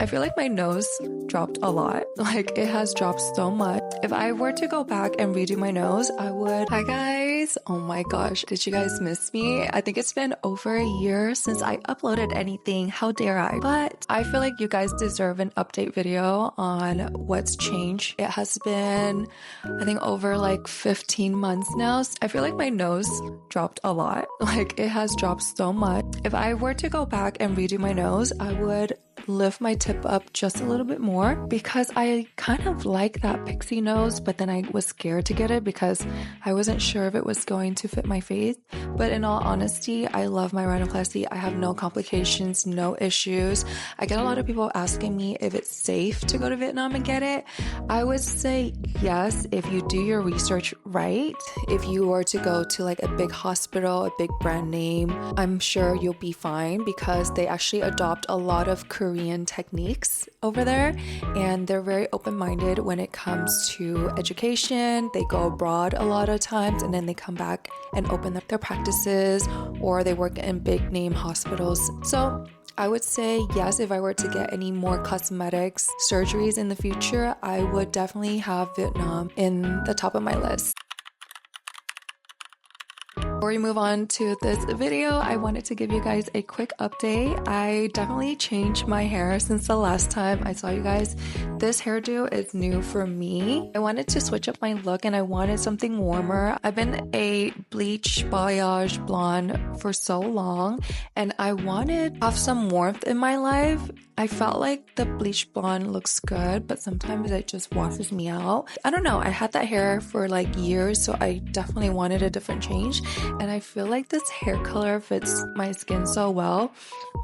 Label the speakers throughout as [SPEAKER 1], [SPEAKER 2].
[SPEAKER 1] I feel like my nose dropped a lot. Like it has dropped so much. If I were to go back and redo my nose, I would. Hi guys. Oh my gosh. Did you guys miss me? I think it's been over a year since I uploaded anything. How dare I? But I feel like you guys deserve an update video on what's changed. It has been, I think, over like 15 months now. I feel like my nose dropped a lot. Like it has dropped so much. If I were to go back and redo my nose, I would lift my tip up just a little bit more because I kind of like that pixie nose, but then I was scared to get it because I wasn't sure if it was going to fit my face. But in all honesty, I love my rhinoplasty. I have no complications, no issues. I get a lot of people asking me if it's safe to go to Vietnam and get it. I would say yes if you do your research right. If you were to go to like a big hospital, a big brand name, I'm sure you'll be fine because they actually adopt a lot of Korean techniques over there, and they're very open-minded when it comes to education. They go abroad a lot of times and then they come back and open up their practices, or they work in big name hospitals. So I would say yes, if I were to get any more cosmetics surgeries in the future, I would definitely have Vietnam in the top of my list. Before we move on to this video, I wanted to give you guys a quick update. I definitely changed my hair since the last time I saw you guys. This hairdo is new for me. I wanted to switch up my look and I wanted something warmer. I've been a bleach balayage blonde for so long and I wanted to have some warmth in my life. I felt like the bleach blonde looks good, but sometimes it just washes me out. I don't know. I had that hair for like years, so I definitely wanted a different change. And I feel like this hair color fits my skin so well.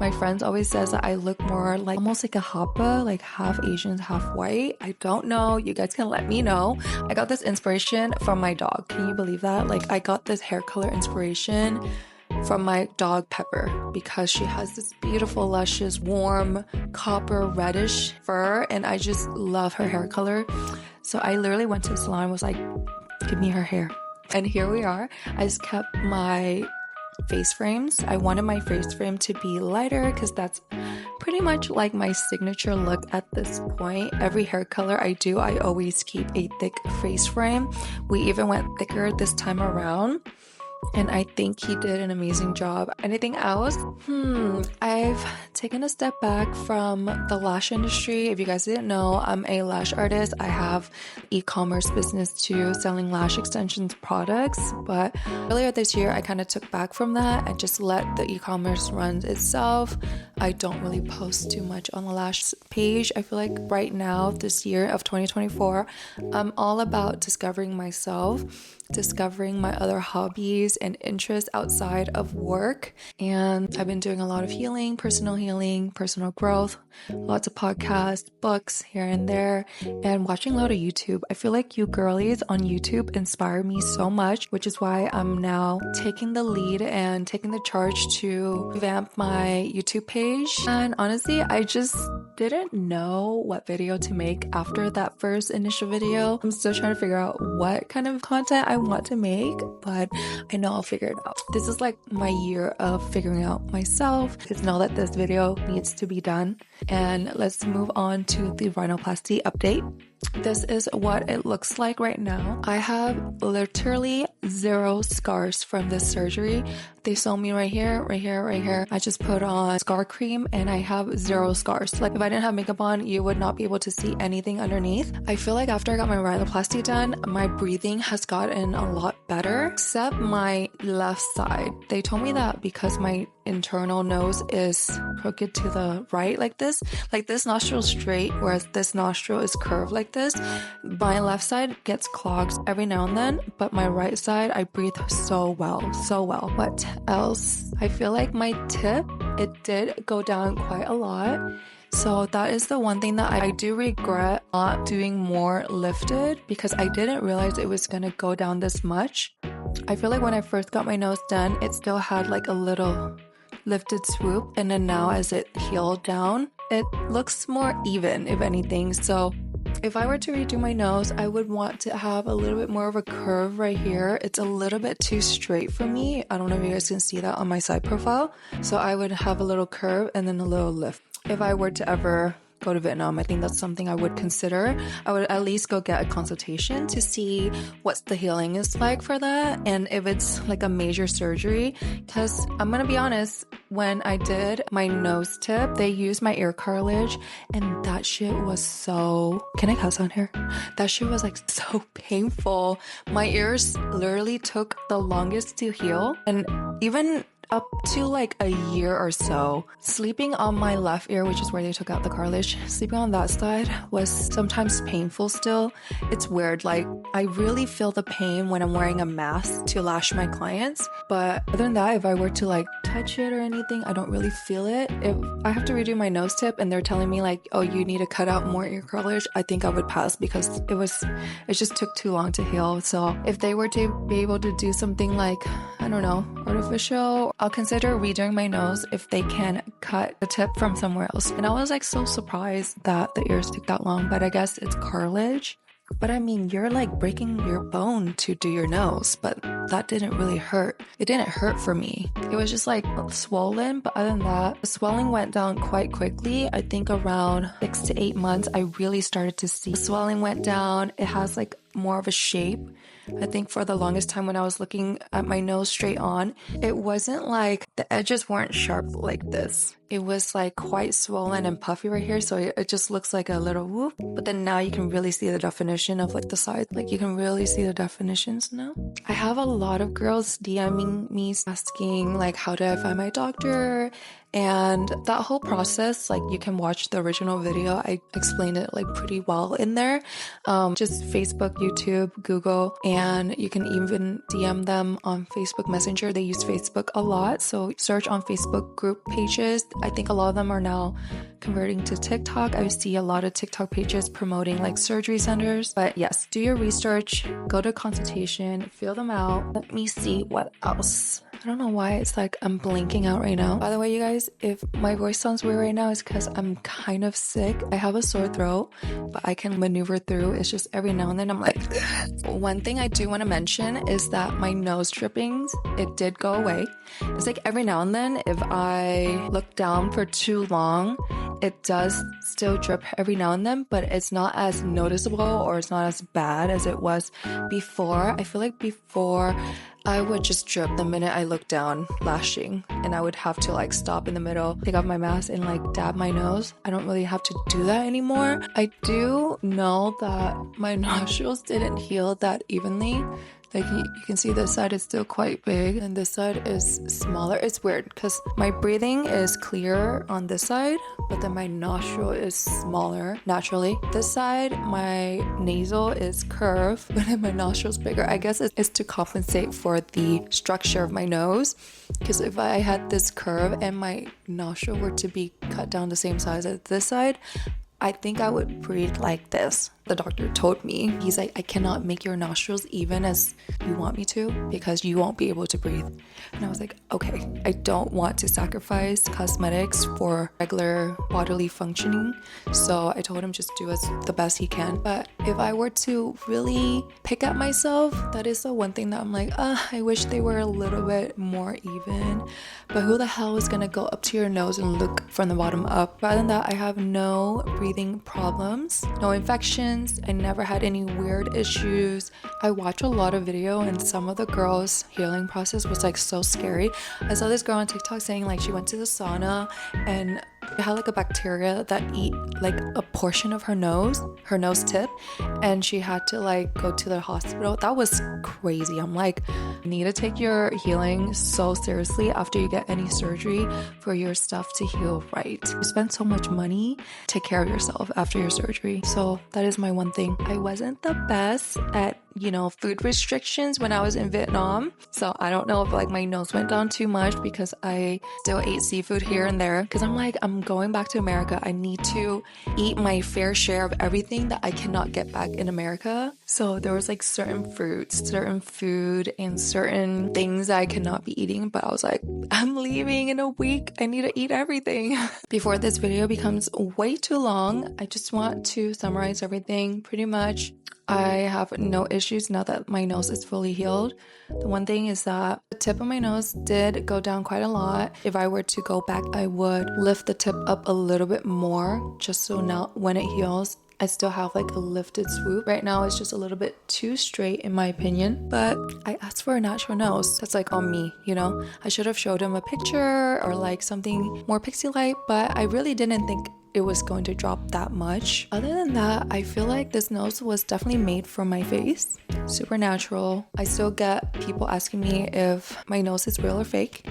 [SPEAKER 1] My friends always says that I look more like almost like a hapa, like half Asian, half white. I don't know. You guys can let me know. I got this inspiration from my dog. Can you believe that? Like I got this hair color inspiration from my dog Pepper because she has this beautiful, luscious, warm, copper reddish fur and I just love her hair color. So I literally went to the salon and was like, give me her hair. And here we are. I just kept my face frames. I wanted my face frame to be lighter because that's pretty much like my signature look at this point. Every hair color I do, I always keep a thick face frame. We even went thicker this time around. And I think he did an amazing job. Anything else? I've taken a step back from the lash industry. If you guys didn't know, I'm a lash artist. I have e-commerce business too, selling lash extensions products. But earlier this year, I kind of took back from that and just let the e-commerce run itself. I don't really post too much on the lash page. I feel like right now, this year of 2024, I'm all about discovering myself, discovering my other hobbies and interests outside of work. And I've been doing a lot of healing, personal growth, lots of podcasts, books here and there, and watching a lot of YouTube. I feel like you girlies on YouTube inspire me so much, which is why I'm now taking the lead and taking the charge to revamp my YouTube page. And honestly, I just didn't know what video to make after that first initial video. I'm still trying to figure out what kind of content I want to make, but I know I'll figure it out. This is like my year of figuring out myself. Just know that this video needs to be done. And let's move on to the rhinoplasty update. This is what it looks like right now. I have literally 0 scars from this surgery. They sew me right here, right here, right here. I just put on scar cream and I have 0 scars. Like if I didn't have makeup on, you would not be able to see anything underneath. I feel like after I got my rhinoplasty done, my breathing has gotten a lot better, except my left side. They told me that because my internal nose is crooked to the right like this nostril is straight, whereas this nostril is curved like this. My left side gets clogged every now and then, but my right side, I breathe so well. What else? I feel like my tip, it did go down quite a lot. So that is the one thing that I do regret not doing more lifted because I didn't realize it was going to go down this much. I feel like when I first got my nose done, it still had like a little lifted swoop, and then now as it healed down, it looks more even, if anything. So if I were to redo my nose, I would want to have a little bit more of a curve right here. It's a little bit too straight for me. I don't know if you guys can see that on my side profile. So I would have a little curve and then a little lift if I were to ever go to Vietnam, I think that's something I would consider. I would at least go get a consultation to see what the healing is like for that and if it's like a major surgery. Because I'm gonna be honest, when I did my nose tip, they used my ear cartilage and that shit was so... Can I cuss on here? That shit was like so painful. My ears literally took the longest to heal, and even up to like a year or so, sleeping on my left ear, which is where they took out the cartilage, sleeping on that side was sometimes painful still. It's weird. Like, I really feel the pain when I'm wearing a mask to lash my clients. But other than that, if I were to like touch it or anything, I don't really feel it. If I have to redo my nose tip and they're telling me like, oh, you need to cut out more ear cartilage, I think I would pass because it just took too long to heal. So if they were to be able to do something like, I don't know, artificial, I'll consider redoing my nose if they can cut the tip from somewhere else. And I was like so surprised that the ears took that long, but I guess it's cartilage. But I mean, you're like breaking your bone to do your nose, but that didn't really hurt. It didn't hurt for me. It was just like swollen, but other than that, the swelling went down quite quickly. I think around 6 to 8 months, I really started to see the swelling went down. It has like more of a shape. I think for the longest time when I was looking at my nose straight on, it wasn't like the edges weren't sharp like this. It was like quite swollen and puffy right here, so it just looks like a little whoop. But then now you can really see the definition of like the sides. Like you can really see the definitions now. I have a lot of girls DMing me asking like, how do I find my doctor? And that whole process, like you can watch the original video. I explained it like pretty well in there. Just Facebook, YouTube, Google, and you can even DM them on Facebook Messenger. They use Facebook a lot. So search on Facebook group pages. I think a lot of them are now converting to TikTok. I see a lot of TikTok pages promoting like surgery centers. But yes, do your research, go to consultation, fill them out. Let me see what else. I don't know why it's like I'm blinking out right now. By the way, you guys, if my voice sounds weird right now, it's because I'm kind of sick. I have a sore throat, but I can maneuver through. It's just every now and then I'm like... One thing I do want to mention is that my nose drippings, it did go away. It's like every now and then, if I look down for too long, it does still drip every now and then, but it's not as noticeable or it's not as bad as it was before. I feel like before I would just drip the minute I looked down lashing, and I would have to like stop in the middle, take off my mask and like dab my nose. I don't really have to do that anymore. I do know that my nostrils didn't heal that evenly. Like you can see this side is still quite big and this side is smaller. It's weird because my breathing is clear on this side, but then my nostril is smaller naturally. This side, my nasal is curved, but then my nostril is bigger. I guess it's to compensate for the structure of my nose, because if I had this curve and my nostril were to be cut down the same size as this side, I think I would breathe like this. The doctor told me, he's like, I cannot make your nostrils even as you want me to because you won't be able to breathe. And I was like, okay, I don't want to sacrifice cosmetics for regular bodily functioning. So I told him just do as the best he can. But if I were to really pick at myself, that is the one thing that I'm like, I wish they were a little bit more even. But who the hell is gonna go up to your nose and look from the bottom up? Other than that, I have no breathing problems, no infections. I never had any weird issues. I watch a lot of video and some of the girls' healing process was like so scary. I saw this girl on TikTok saying like she went to the sauna and it had like a bacteria that eat like a portion of her nose tip, and she had to like go to the hospital. That was crazy. I'm like, you need to take your healing so seriously after you get any surgery for your stuff to heal right. You spend so much money, take care of yourself after your surgery. So that is my one thing. I wasn't the best at food restrictions when I was in Vietnam. So I don't know if like my nose went down too much because I still ate seafood here and there. Because I'm like, I'm going back to America. I need to eat my fair share of everything that I cannot get back in America. So there was like certain fruits, certain food, and certain things I cannot be eating. But I was like, I'm leaving in a week. I need to eat everything. Before this video becomes way too long, I just want to summarize everything pretty much. I have no issues now that my nose is fully healed. The one thing is that the tip of my nose did go down quite a lot. If I were to go back, I would lift the tip up a little bit more, just so now when it heals, I still have like a lifted swoop. Right now it's just a little bit too straight in my opinion, but I asked for a natural nose. That's like on me, you know? I should have showed him a picture or like something more pixie-like, but I really didn't think it was going to drop that much. Other than that, I feel like this nose was definitely made for my face. Super natural. I still get people asking me if my nose is real or fake,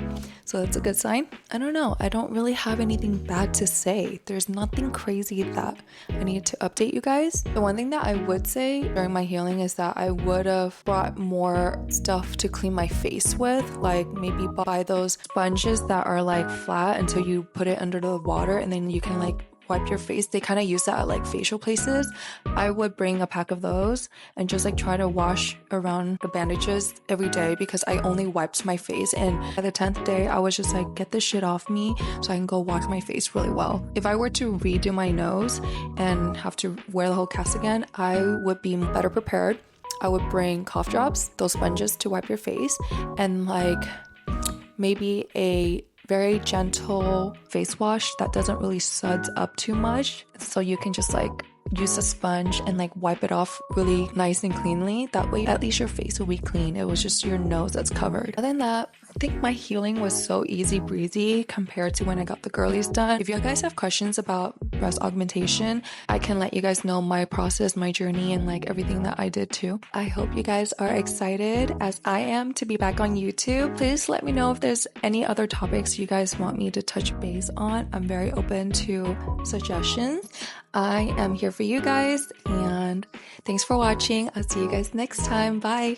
[SPEAKER 1] so that's a good sign. I don't know. I don't really have anything bad to say. There's nothing crazy that I need to update you guys. The one thing that I would say during my healing is that I would have brought more stuff to clean my face with, like maybe buy those sponges that are like flat until you put it under the water and then you can like wipe your face. They kind of use that at like facial places. I would bring a pack of those and just like try to wash around the bandages every day because I only wiped my face, and by the 10th day I was just like, get this shit off me so I can go wash my face really well. If I were to redo my nose and have to wear the whole cast again, I would be better prepared. I would bring cough drops, those sponges to wipe your face, and like maybe a very gentle face wash that doesn't really suds up too much, so you can just like use a sponge and like wipe it off really nice and cleanly. That way at least your face will be clean. It was just your nose that's covered. Other than that, I think my healing was so easy breezy compared to when I got the girlies done. If you guys have questions about breast augmentation, I can let you guys know my process, my journey, and like everything that I did too. I hope you guys are excited as I am to be back on YouTube. Please let me know if there's any other topics you guys want me to touch base on. I'm very open to suggestions. I am here for you guys, and thanks for watching. I'll see you guys next time. Bye.